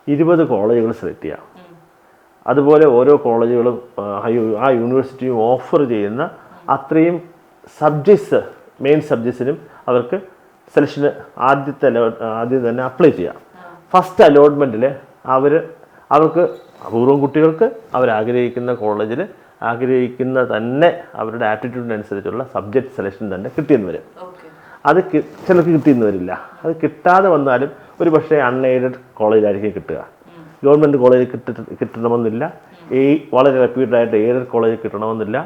20 കോളേജുകൾ സെലക്ട് ചെയ്യാം. അതുപോലെ ഓരോ കോളേജുകളും ആ യൂണിവേഴ്സിറ്റിയും ഓഫർ ചെയ്യുന്ന അത്രയും സബ്ജക്ട്സ്, മെയിൻ സബ്ജക്ട്സിനും അവർക്ക് സെലക്ഷന് ആദ്യം തന്നെ അപ്ലൈ ചെയ്യാം. ഫസ്റ്റ് അലോട്ട്മെൻറ്റിൽ അവർക്ക് അപൂർവം കുട്ടികൾക്ക് അവരാഗ്രഹിക്കുന്ന കോളേജിൽ ആഗ്രഹിക്കുന്ന തന്നെ അവരുടെ ആപ്റ്റിറ്റ്യൂഡിനനുസരിച്ചുള്ള സബ്ജക്റ്റ് സെലക്ഷൻ തന്നെ കിട്ടിയെന്ന് വരും. അത് ചിലർക്ക് കിട്ടിയെന്ന് വരില്ല. അത് കിട്ടാതെ വന്നാലും ഒരു പക്ഷേ അൺഎയ്ഡഡ് കോളേജിലായിരിക്കും കിട്ടുക. ഗവൺമെൻറ് കോളേജിൽ കിട്ടണമെന്നില്ല, വളരെ റെപ്യൂട്ടഡായിട്ട് എയ്ഡഡ് കോളേജിൽ കിട്ടണമെന്നില്ല.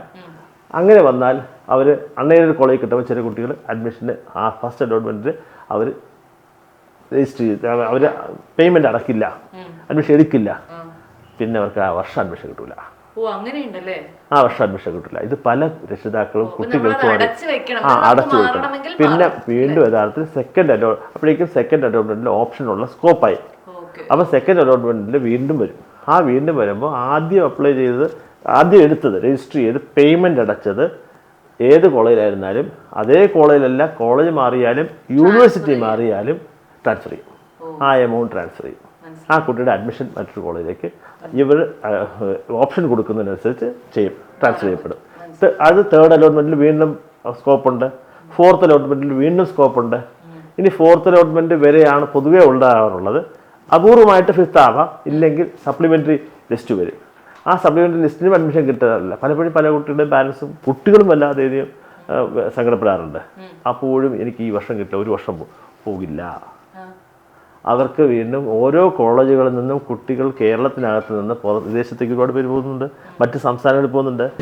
അങ്ങനെ വന്നാൽ അവർ അൺഎയ്ഡഡ് കോളേജിൽ കിട്ടുമ്പോൾ ചില കുട്ടികൾ അഡ്മിഷന് ആ ഫസ്റ്റ് അലോട്ട്മെൻറ്റിൽ അവർ രജിസ്റ്റർ ചെയ്ത് അവർ പേയ്മെൻറ്റ് അടക്കില്ല, അഡ്മിഷൻ എടുക്കില്ല. പിന്നെ അവർക്ക് ആ വർഷം അഡ്മിഷൻ കിട്ടില്ല. ആ വർഷം അഡ്മിഷൻ കിട്ടില്ല. ഇത് പല രക്ഷിതാക്കളും കുട്ടികൾക്കും അടച്ചു വെക്കണം. പിന്നെ വീണ്ടും യഥാർത്ഥത്തിൽ അപ്പോഴേക്കും സെക്കൻഡ് അലോട്ട്മെൻറ്റിൽ ഓപ്ഷനുള്ള സ്കോപ്പായി. അപ്പോൾ സെക്കൻഡ് അലോട്ട്മെൻറ്റിൽ വീണ്ടും വരും. വീണ്ടും വരുമ്പോൾ ആദ്യം എടുത്തത് രജിസ്റ്റർ ചെയ്ത് പേയ്മെൻറ്റ് അടച്ചത് ഏത് കോളേജിലായിരുന്നാലും അതേ കോളേജിലല്ല, കോളേജ് മാറിയാലും യൂണിവേഴ്സിറ്റി മാറിയാലും ട്രാൻസ്ഫർ ചെയ്യും. ആ എമൗണ്ട് ട്രാൻസ്ഫർ ചെയ്യും. ആ കുട്ടിയുടെ അഡ്മിഷൻ മറ്റൊരു കോളേജിലേക്ക് ഇവർ ഓപ്ഷൻ കൊടുക്കുന്നതിനനുസരിച്ച് ട്രാൻസ്ഫർ ചെയ്യപ്പെടും. അത് തേർഡ് അലോട്ട്മെൻറ്റിൽ വീണ്ടും സ്കോപ്പുണ്ട്. ഫോർത്ത് അലോട്ട്മെൻറ്റിൽ വീണ്ടും സ്കോപ്പുണ്ട്. ഇനി ഫോർത്ത് അലോട്ട്മെൻറ്റ് വരെയാണ് പൊതുവേ ഉണ്ടാകാറുള്ളത്. അപൂർവമായിട്ട് ഫിഫ്ത്ത് ആവാം, ഇല്ലെങ്കിൽ സപ്ലിമെൻ്ററി ലിസ്റ്റ് വരും. ആ സപ്ലിമെൻ്ററി ലിസ്റ്റിനും അഡ്മിഷൻ കിട്ടാറില്ല. പലപ്പോഴും പല കുട്ടികളുടെ പാരൻസും കുട്ടികളും വല്ലാതെയും സങ്കടപ്പെടാറുണ്ട്. അപ്പോഴും എനിക്ക് ഈ വർഷം കിട്ടില്ല, ഒരു വർഷം പോകില്ല. അവർക്ക് വീണ്ടും ഓരോ കോളേജുകളിൽ നിന്നും കുട്ടികൾ കേരളത്തിനകത്ത് നിന്ന് വിദേശത്തേക്ക് ഒരുപാട് പേര് പോകുന്നുണ്ട്, മറ്റ് സംസ്ഥാനങ്ങളിൽ പോകുന്നുണ്ട്.